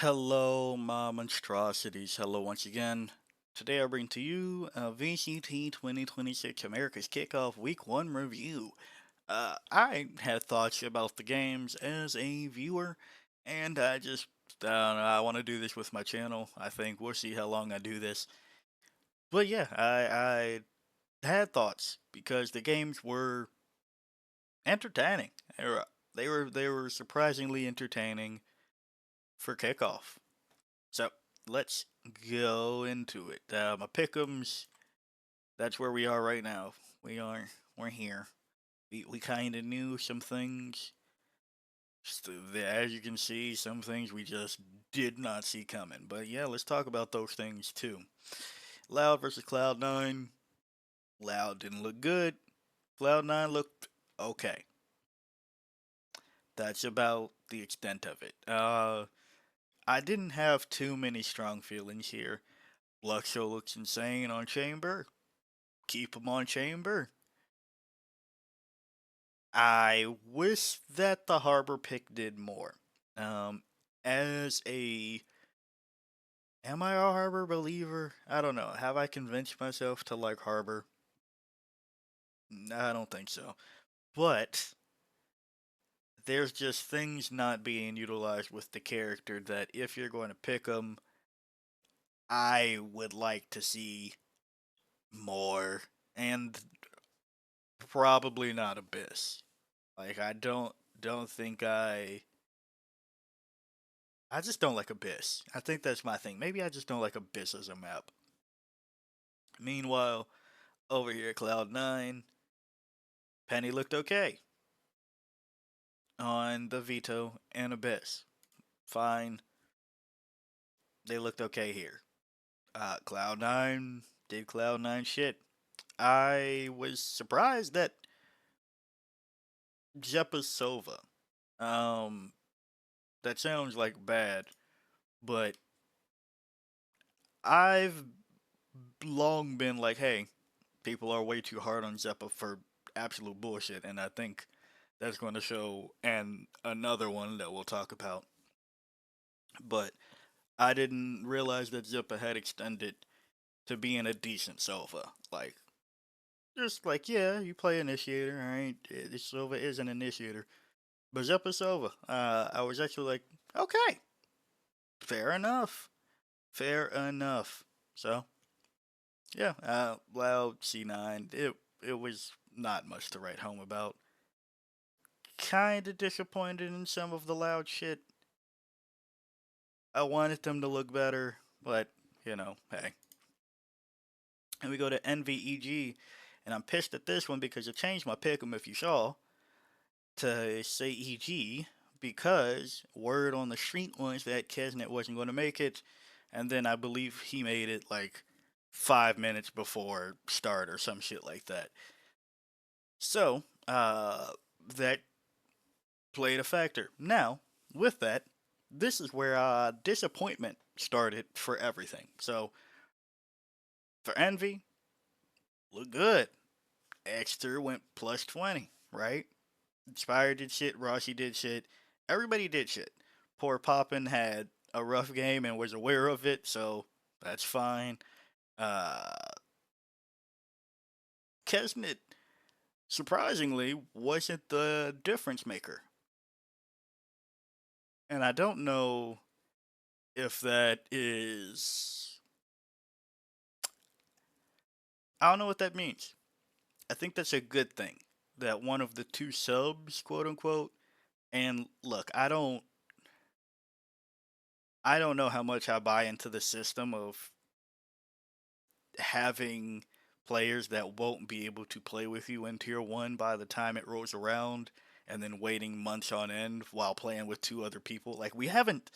Hello, my monstrosities. Hello once again. Today I bring to you VCT 2026 America's Kickoff Week 1 review. I had thoughts about the games as a viewer, and I don't know, I want to do this with my channel. I think we'll see how long I do this. But yeah, I had thoughts because the games were entertaining. They were surprisingly entertaining for kickoff. So let's go into it. My pick'ems. That's where we are right now. We're here. We kind of knew some things. As you can see, some things we just did not see coming. But yeah, let's talk about those things too. Loud versus Cloud9. Loud didn't look good. Cloud9 looked okay. That's about the extent of it. I didn't have too many strong feelings here. Luxo looks insane on Chamber. Keep him on Chamber. I wish that the Harbor pick did more. Um, as a am I a Harbor believer? I don't know. Have I convinced myself to like Harbor? I don't think so. But there's just things not being utilized with the character that if you're going to pick them, I would like to see more, and probably not Abyss. Like I don't think I just don't like Abyss. I think that's my thing. Maybe I just don't like Abyss as a map. Meanwhile, over here at Cloud9, Penny looked okay on the Veto and Abyss. Fine. They looked okay here. Cloud9 did Cloud9 shit. I was surprised that Jeppa Sova. Um, that sounds like bad, but I've long been like, hey, people are way too hard on Zeppa for absolute bullshit, and I think that's going to show and another one that we'll talk about. But I didn't realize that Zeppa had extended to being a decent Sova. Like, just like, yeah, you play Initiator, alright? This Sova is an Initiator. But Zeppa Sova, I was actually like, okay, fair enough. Fair enough. So, yeah, Loud C9, it was not much to write home about. Kinda disappointed in some of the Loud shit. I wanted them to look better, but, hey. And we go to NVEG, and I'm pissed at this one because it changed my pick'em if you saw to say EG because word on the street was that Kesnet wasn't going to make it, and then I believe he made it like 5 minutes before start or some shit like that. So, that played a factor. Now, with that, this is where disappointment started for everything. So, for Envy, look good. Exeter went plus 20, right? Inspire did shit, Rossi did shit, everybody did shit. Poor Poppin had a rough game and was aware of it, so that's fine. Uh, Kesnet, surprisingly, wasn't the difference maker. And I don't know if that is. I don't know what that means. I think that's a good thing. That one of the two subs, quote unquote. And look, I don't know how much I buy into the system of having players that won't be able to play with you in tier 1 by the time it rolls around and then waiting months on end while playing with two other people. Like we haven't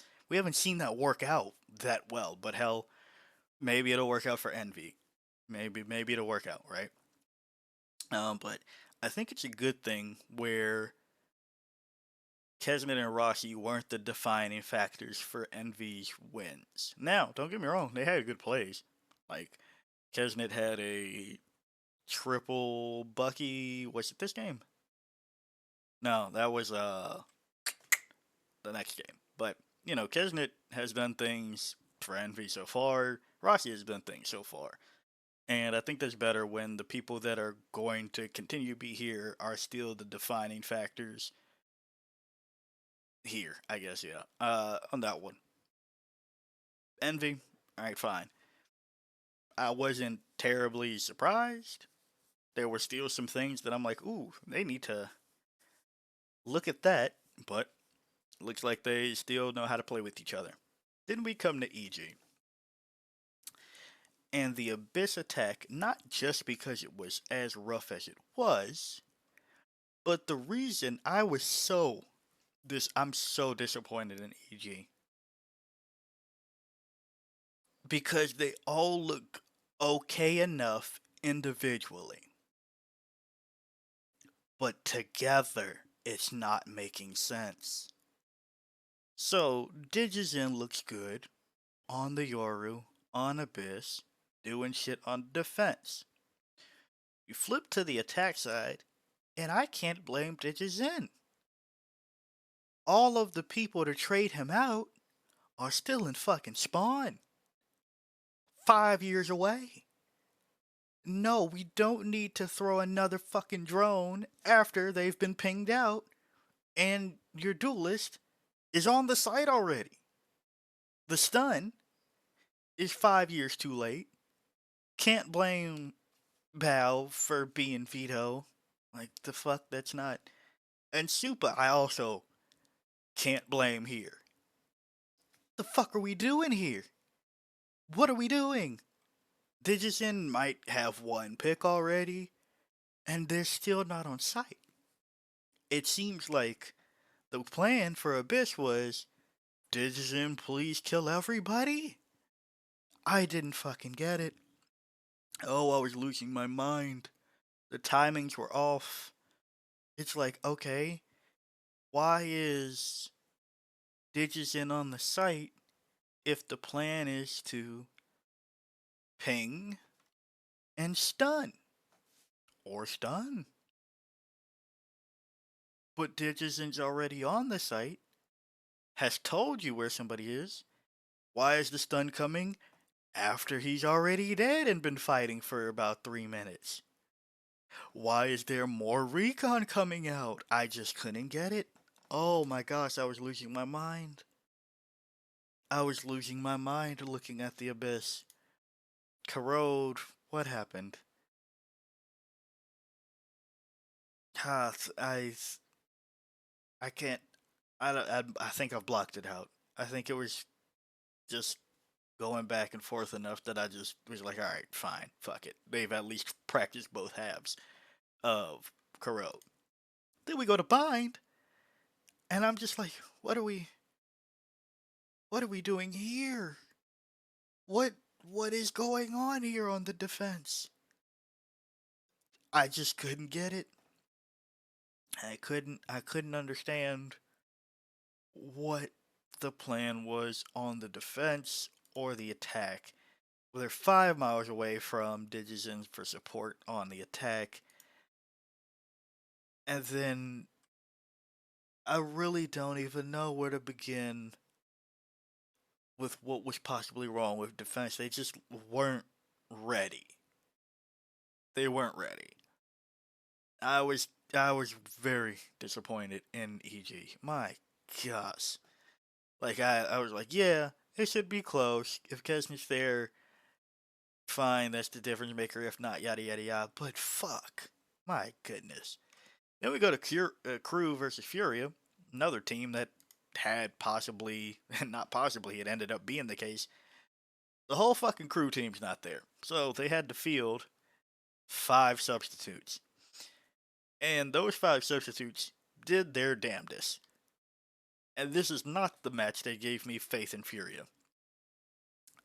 seen that work out that well, but hell, maybe it'll work out for Envy. Maybe it'll work out, right? But I think it's a good thing where Kesmet and Rossi weren't the defining factors for Envy's wins. Now, don't get me wrong, they had good plays. Like Kesmet had a triple Bucky. Was it this game? No, that was the next game. But Kesnet has done things for Envy so far. Rossi has done things so far. And I think that's better when the people that are going to continue to be here are still the defining factors here, I guess, yeah. On that one. Envy, alright, fine. I wasn't terribly surprised. There were still some things that I'm like, ooh, they need to look at that, but looks like they still know how to play with each other. Then we come to EG. And the Abyss attack, not just because it was as rough as it was, but the reason I'm so disappointed in EG because they all look okay enough individually, but together it's not making sense. So Digizen looks good on the Yoru, on Abyss, doing shit on defense. You flip to the attack side, and I can't blame Digizen. All of the people to trade him out are still in fucking Spawn. 5 years away. No, we don't need to throw another fucking drone after they've been pinged out and your duelist is on the site already. The stun is 5 years too late. Can't blame Val for being veto. Like, the fuck, that's not. And Supa, I also can't blame here. The fuck are we doing here? What are we doing? Digison might have one pick already, and they're still not on site. It seems like the plan for Abyss was Digison, please kill everybody? I didn't fucking get it. Oh, I was losing my mind. The timings were off. It's like, okay, why is Digison on the site if the plan is to ping and stun? Or stun? But Digison's already on the site, has told you where somebody is. Why is the stun coming after he's already dead and been fighting for about 3 minutes? Why is there more recon coming out? I just couldn't get it. Oh my gosh, I was losing my mind. I was losing my mind looking at the abyss. Corrode, what happened? Ah, I can't. I think I've blocked it out. I think it was just going back and forth enough that I just was like, all right, fine, fuck it. They've at least practiced both halves of Corrode. Then we go to bind, and I'm just like, what are we doing here? What what is going on here on the defense? I just couldn't get it. I couldn't understand what the plan was on the defense or the attack. Well, they're 5 miles away from Digizens for support on the attack. And then I really don't even know where to begin with what was possibly wrong with defense. They just weren't ready. They weren't ready. I was very disappointed in EG. My gosh. Like I was like, yeah, it should be close. If Kesnit's there, fine, that's the difference maker. If not, yada yada yada. But fuck. My goodness. Then we go to Crew versus Furia, another team that had possibly, not possibly, it ended up being the case. The whole fucking Crew team's not there. So they had to field 5 substitutes. And those 5 substitutes did their damnedest. And this is not the match that gave me faith in Furia.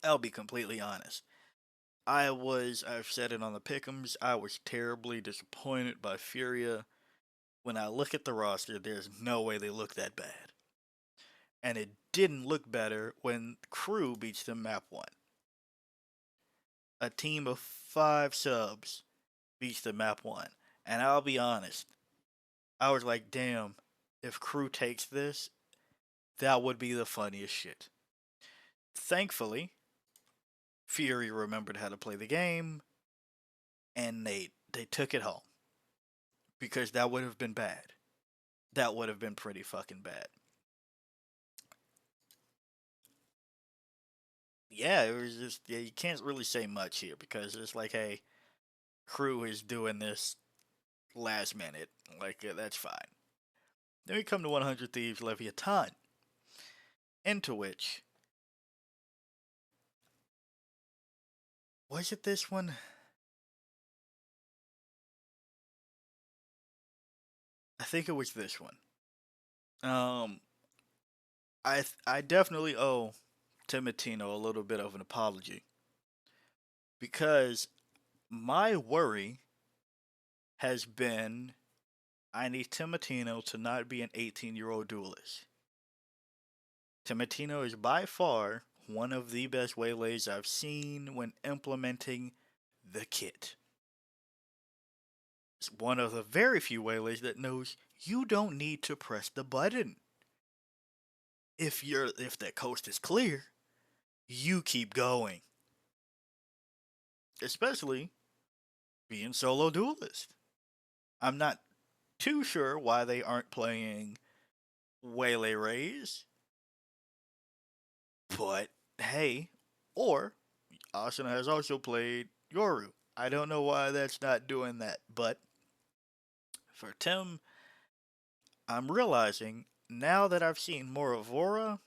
I'll be completely honest. I've said it on the pick'ems, I was terribly disappointed by Furia. When I look at the roster, there's no way they look that bad. And it didn't look better when Crew beats them map 1. A team of 5 subs beats the map 1. And I'll be honest, I was like, damn, if Crew takes this, That would be the funniest shit. Thankfully, Fury remembered how to play the game, and they took it home because that would have been bad. That would have been pretty fucking bad. Yeah, it was just yeah. You can't really say much here because it's like, hey, crew is doing this last minute. Like that's fine. Then we come to 100 Thieves Leviathan, into which was it this one? I think it was this one. Um, I definitely owe Timotino a little bit of an apology because my worry has been I need Timotino to not be an 18-year-old duelist. Timotino is by far one of the best waylays I've seen when implementing the kit. It's one of the very few waylays that knows you don't need to press the button. If that coast is clear, you keep going. Especially being solo duelist. I'm not too sure why they aren't playing Waylay Rays, but hey, or Asuna has also played Yoru. I don't know why that's not doing that, but for Tim, I'm realizing now that I've seen more of Vora,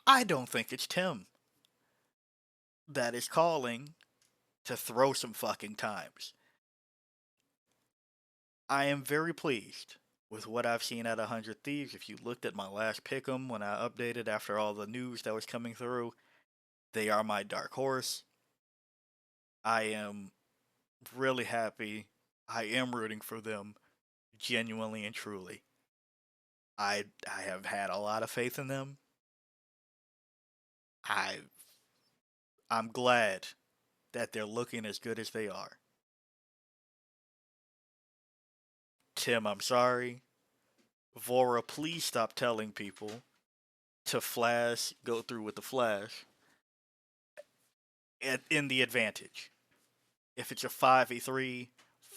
I don't think it's Tim that is calling to throw some fucking times. I am very pleased with what I've seen at 100 Thieves. If you looked at my last pick'em when I updated after all the news that was coming through, they are my dark horse. I am really happy. I am rooting for them genuinely and truly. I have had a lot of faith in them. I I'm glad that they're looking as good as they are. Tim, I'm sorry. Vora, please stop telling people to flash, go through with the flash in the advantage. If it's a 5v3,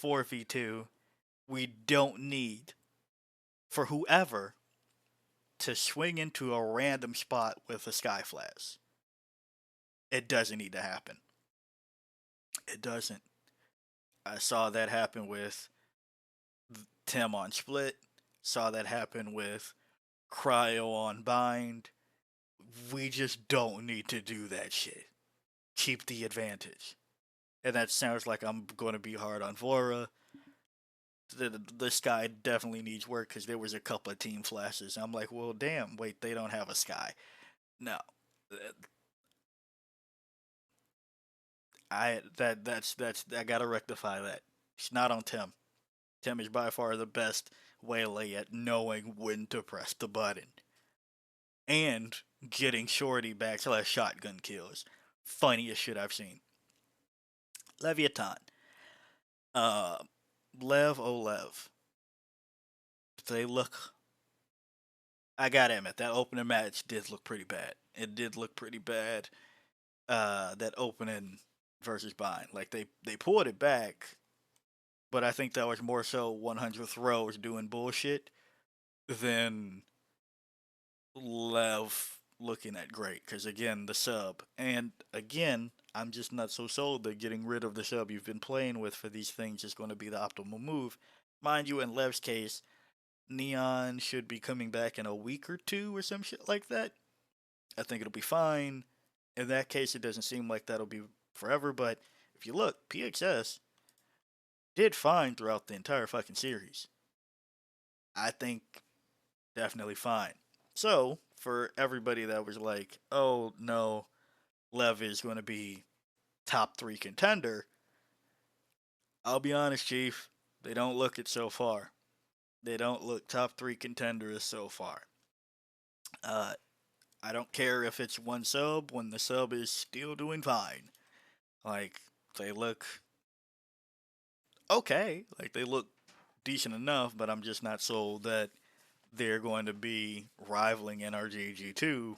4v2, we don't need for whoever to swing into a random spot with a sky flash. It doesn't need to happen. It doesn't. I saw that happen with Tim on Split. Saw that happen with Cryo on Bind. We just don't need to do that shit. Keep the advantage. And that sounds like I'm going to be hard on Vora. This guy definitely needs work because there was a couple of team flashes. I'm like, well, damn, wait, they don't have a sky. No, that's I gotta rectify that. It's not on Tim. Tim is by far the best waylay at knowing when to press the button and getting shorty backslash shotgun kills. Funniest shit I've seen. Leviathan. Uh, Lev Olev. They look. I gotta admit that opening match did look pretty bad. It did look pretty bad. That opening versus Bind. Like they pulled it back, but I think that was more so 100 throws doing bullshit than Lev looking at great. Because again, the sub, and again, I'm just not so sold that getting rid of the sub you've been playing with for these things is going to be the optimal move. Mind you, in Lev's case, Neon should be coming back in a week or two or some shit like that. I think it'll be fine. In that case, it doesn't seem like that'll be forever, but if you look, PXS did fine throughout the entire fucking series. I think definitely fine. So, for everybody that was like, oh no, Lev is going to be top 3 contender, I'll be honest, Chief, they don't look it so far. They don't look top 3 contenders so far. Uh, I don't care if it's one sub when the sub is still doing fine. Like, they look okay. Like, they look decent enough, but I'm just not sold that they're going to be rivaling NRGG2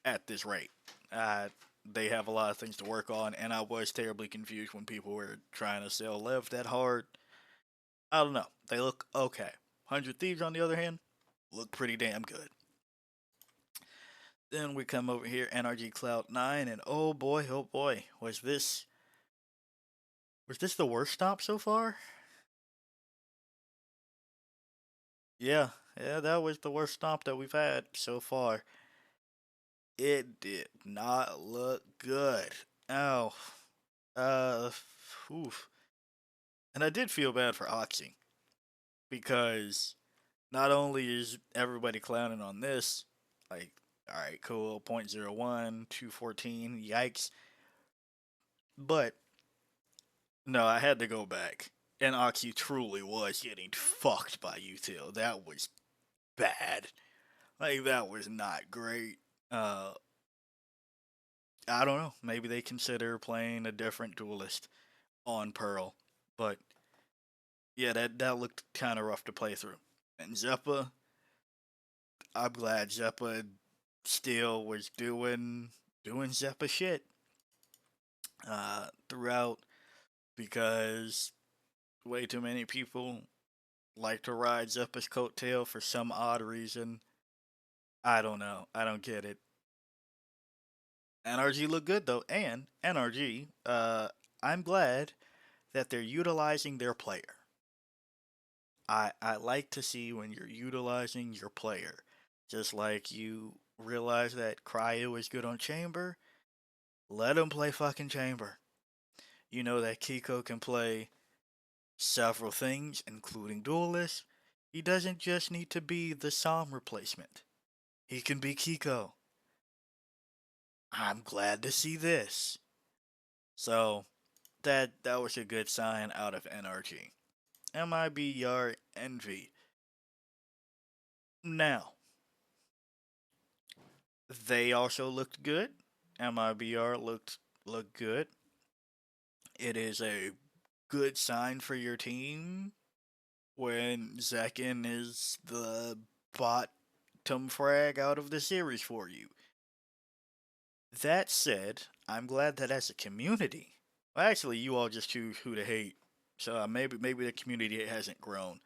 at this rate. Uh, they have a lot of things to work on, and I was terribly confused when people were trying to sell Lev that hard. I don't know. They look okay. 100 Thieves, on the other hand, look pretty damn good. Then we come over here, NRG Cloud9, and oh boy, was this the worst stop so far? Yeah, yeah, that was the worst stomp that we've had so far. It did not look good. Oh, uh, oof. And I did feel bad for Oxy because not only is everybody clowning on this, like, all right, cool, 0.01, 214, yikes. But no, I had to go back. And Oxy truly was getting fucked by Util. That was bad. Like, that was not great. Uh, I don't know. Maybe they consider playing a different duelist on Pearl. But yeah, that looked kind of rough to play through. And Zeppa, I'm glad Zeppa still was doing Zeppa shit throughout because way too many people like to ride Zeppa's coattail for some odd reason. I don't know. I don't get it. NRG looked good though, and NRG, I'm glad that they're utilizing their player. I like to see when you're utilizing your player. Just like you realize that Cryo is good on Chamber, let him play fucking Chamber. You know that Kiko can play several things, including Duelist. He doesn't just need to be the Psalm replacement. He can be Kiko. I'm glad to see this. So that was a good sign out of NRG. MIBR Envy. Now, they also looked good. MIBR looked good. It is a good sign for your team when Zekin is the bottom frag out of the series for you. That said, I'm glad that as a community, well, actually, you all just choose who to hate. So maybe the community hasn't grown,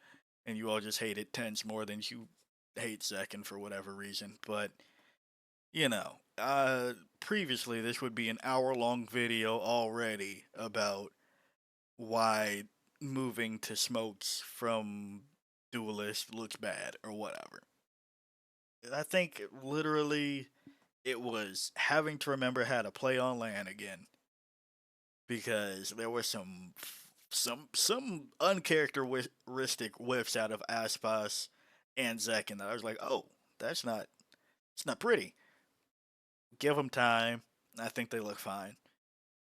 and you all just hate it tens more than you hate Zekin for whatever reason. But you know, previously this would be an hour-long video already about why moving to smokes from duelist looks bad or whatever. I think literally it was having to remember how to play on LAN again because there were some uncharacteristic whiffs out of Aspas and Zekin that I was like, oh, that's not it's not pretty. Give them time. I think they look fine.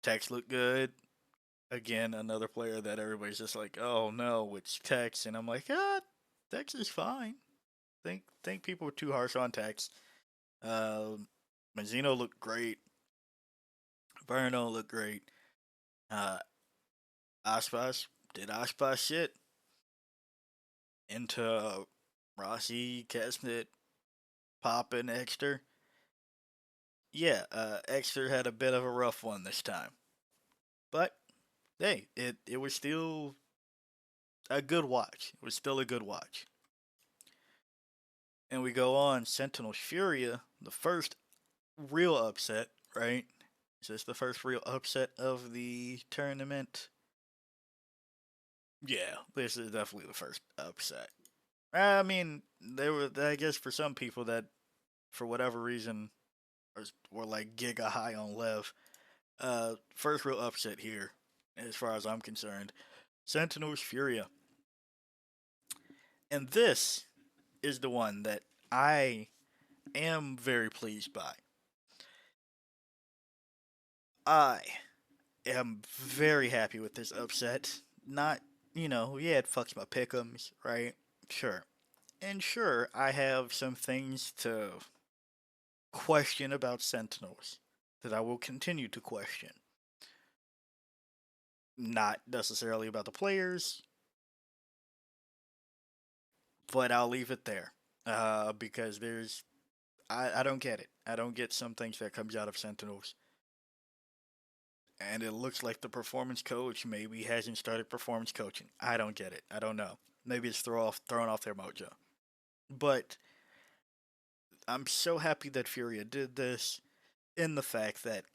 Tex look good. Again, another player that everybody's just like, oh no, it's Tex, and I'm like, Tex is fine. Think people were too harsh on Tex. Mazzino looked great. Verno looked great. Uh, Aspas did Aspas shit into Rossi, Kesmet, Poppin, Exter. Yeah, Exter had a bit of a rough one this time, but hey, it was still a good watch. It was still a good watch. And we go on Sentinel's Furia, the first real upset, right? Is this the first real upset of the tournament? Yeah, this is definitely the first upset. I mean, there were, I guess, for some people that, for whatever reason, were like giga high on Lev. First real upset here, as far as I'm concerned. Sentinel's Furia. And this is the one that I am very pleased by. I am very happy with this upset. Not, yeah, it fucks my pickums, right? Sure. And sure, I have some things to question about Sentinels that I will continue to question. Not necessarily about the players, but I'll leave it there. because I don't get it. I don't get some things that comes out of Sentinels. And it looks like the performance coach maybe hasn't started performance coaching. I don't get it. I don't know. Maybe it's throwing off their mojo. But I'm so happy that Furia did this in the fact that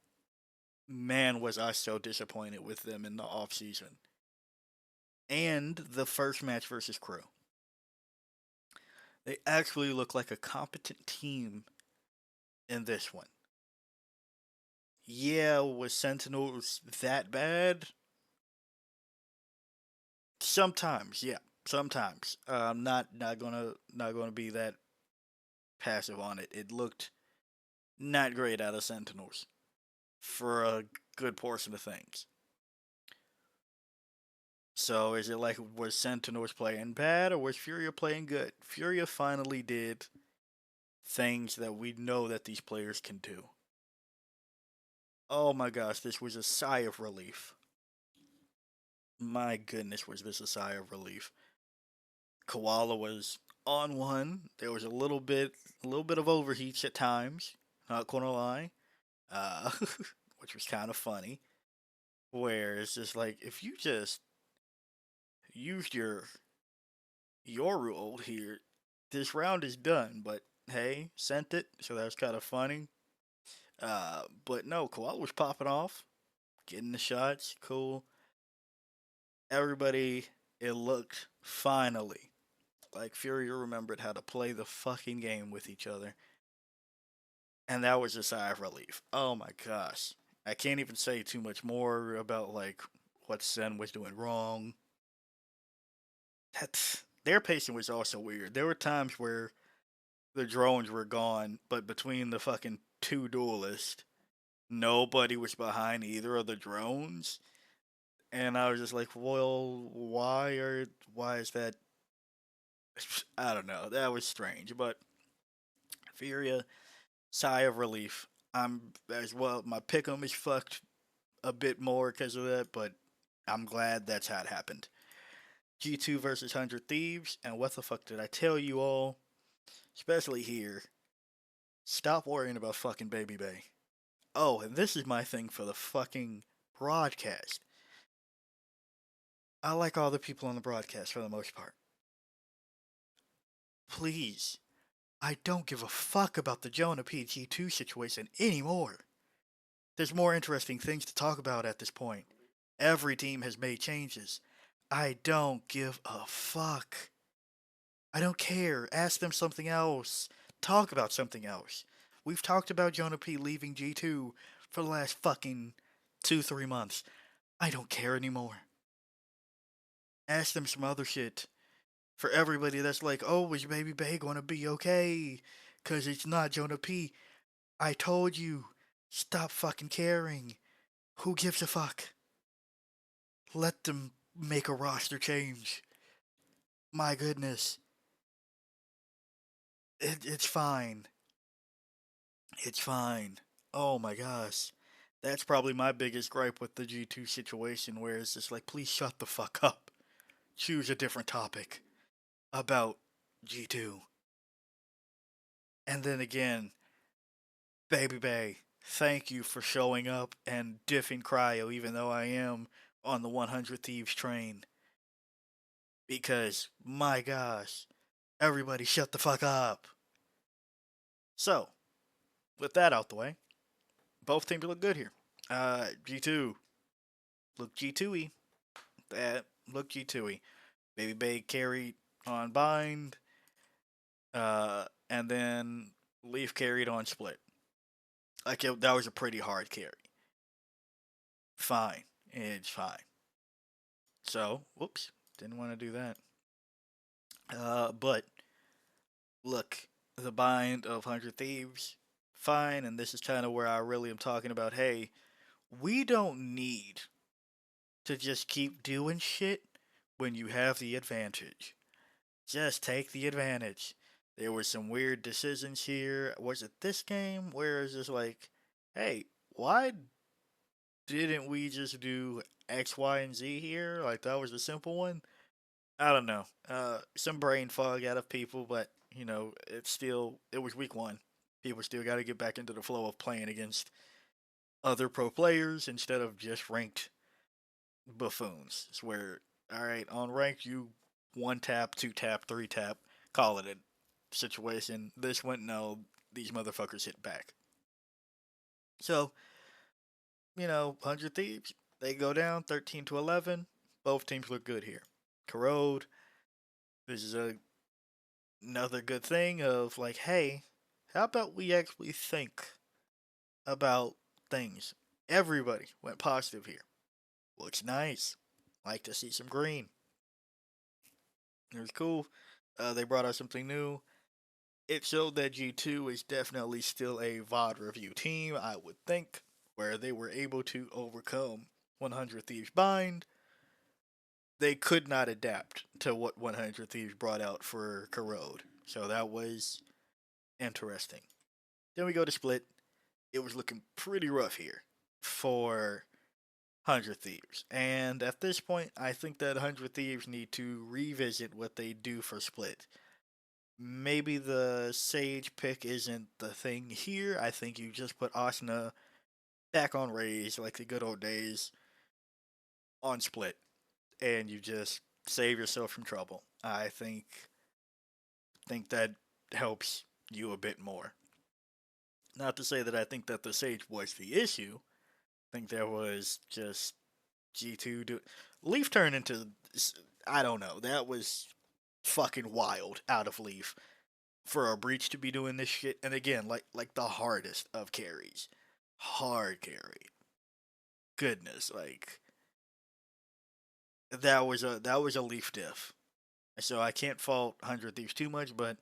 man was I so disappointed with them in the off season. And the first match versus Crew. They actually look like a competent team in this one. Yeah, was Sentinels that bad? Sometimes, yeah. Sometimes. I'm not gonna be that passive on it. It looked not great out of Sentinels for a good portion of things. So is it like was Sentinels playing bad or was Furia playing good? Furia finally did things that we know that these players can do. Oh my gosh, this was a sigh of relief. My goodness, was this a sigh of relief. Koala was on one. There was a little bit of overheats at times. Not gonna lie, uh, which was kind of funny. Where it's just like if you just used your rule here, this round is done. But hey, sent it, so that was kind of funny. But no, Koala was popping off, getting the shots, cool. Everybody, it looked finally like Fury remembered how to play the fucking game with each other. And that was a sigh of relief. Oh my gosh. I can't even say too much more about like what Sen was doing wrong. That's their pacing was also weird. There were times where the drones were gone, but between the fucking two duelists, nobody was behind either of the drones. And I was just like, well, why is that? I don't know. That was strange, but Furia, sigh of relief. I'm as well. My pick'em is fucked a bit more because of that, but I'm glad that's how it happened. G2 versus 100 Thieves, and what the fuck did I tell you all? Especially here. Stop worrying about fucking Baby Bay. Oh, and this is my thing for the fucking broadcast. I like all the people on the broadcast for the most part. Please, I don't give a fuck about the Jonah PG2 situation anymore. There's more interesting things to talk about at this point. Every team has made changes. I don't give a fuck. I don't care. Ask them something else. Talk about something else. We've talked about Jonah P leaving G2 for the last fucking 2, 3 months. I don't care anymore. Ask them some other shit. For everybody that's like, oh, is Baby Bay gonna be okay? Cause it's not Jonah P. I told you. Stop fucking caring. Who gives a fuck? Let them make a roster change. My goodness. It's fine. It's fine. Oh my gosh. That's probably my biggest gripe with the G2 situation, where it's just like, please shut the fuck up. Choose a different topic about G2. And then again, Baby Bay, thank you for showing up and diffing Cryo, even though I am on the 100 Thieves train. Because, my gosh, everybody shut the fuck up. So, with that out the way, both teams look good here. G2 look G2y. That look G2y. Baby Bay carried on Bind, and then Leaf carried on Split. That was a pretty hard carry. Fine, it's fine. So, whoops, didn't want to do that. But look, the Bind of 100 Thieves, fine, and this is kind of where I really am talking about. Hey, we don't need to just keep doing shit when you have the advantage. Just take the advantage. There were some weird decisions here. Was it this game where it's just like, hey, why didn't we just do X, Y, and Z here? Like that was the simple one. I don't know. Some brain fog out of people, but it was week one. People still got to get back into the flow of playing against other pro players instead of just ranked buffoons. It's where, all right, on ranked, you one tap, two tap, three tap, call it a situation. This went, no, these motherfuckers hit back. So, 100 Thieves, they go down 13 to 11. Both teams look good here. Corrode, this is another good thing of like, hey, how about we actually think about things? Everybody went positive here. Looks nice. Like to see some green. It was cool. They brought out something new. It showed that G2 is definitely still a VOD review team, I would think, where they were able to overcome 100 Thieves Bind. They could not adapt to what 100 Thieves brought out for Corrode. So that was interesting. Then we go to Split. It was looking pretty rough here for 100 Thieves. And at this point, I think that 100 Thieves need to revisit what they do for Split. Maybe the Sage pick isn't the thing here. I think you just put Asuna back on Raze like the good old days on Split. And you just save yourself from trouble. I think that helps you a bit more. Not to say that I think that the Sage was the issue. I think there was just G2 do Leaf turned into, I don't know. That was fucking wild out of Leaf for a breach to be doing this shit. And again, like the hardest of carries, hard carry. Goodness, like that was a Leaf diff. So I can't fault 100 Thieves too much, but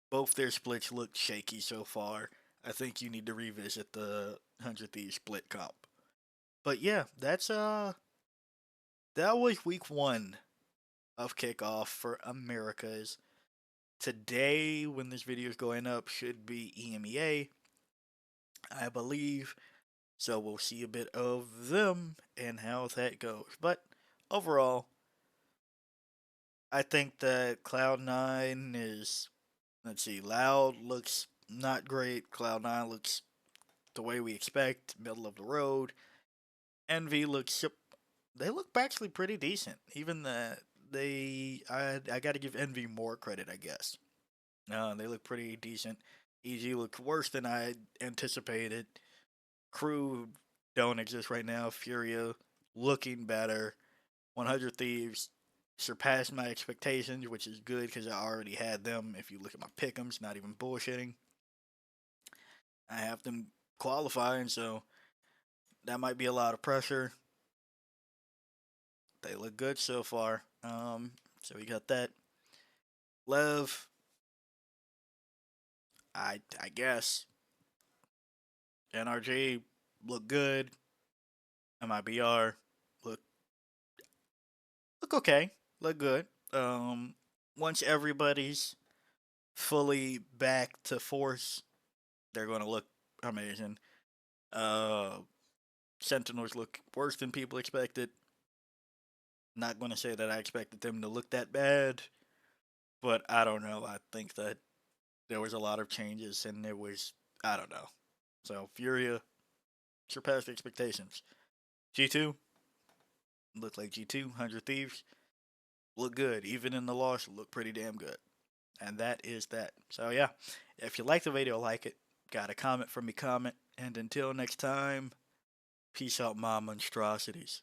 both their splits look shaky so far. I think you need to revisit the 100 Thieves split comp. But yeah, that was week one of kickoff for Americas. Today, when this video is going up, should be EMEA, I believe. So we'll see a bit of them and how that goes. But overall, I think that Cloud9 is, let's see, Loud looks not great. Cloud9 looks the way we expect, middle of the road. Envy looks, they look actually pretty decent. Even I got to give Envy more credit, I guess. They look pretty decent. EG looked worse than I anticipated. Crew don't exist right now. Furia looking better. 100 Thieves surpassed my expectations, which is good because I already had them. If you look at my pick'ems, not even bullshitting. I have them qualifying, so that might be a lot of pressure. They look good so far. So we got that. Lev, I guess. NRG look good. MIBR look look okay. Look good. Once everybody's fully back to force, they're gonna look amazing. Uh Sentinels look worse than people expected. Not gonna say that I expected them to look that bad, but I don't know. I think that there was a lot of changes and it was, I don't know. So Furia surpassed expectations. G2 looked like G2. 100 Thieves look good. Even in the loss, look pretty damn good. And that is that. So yeah, if you like the video, like it. Got a comment from me, comment. And until next time, peace out, my monstrosities.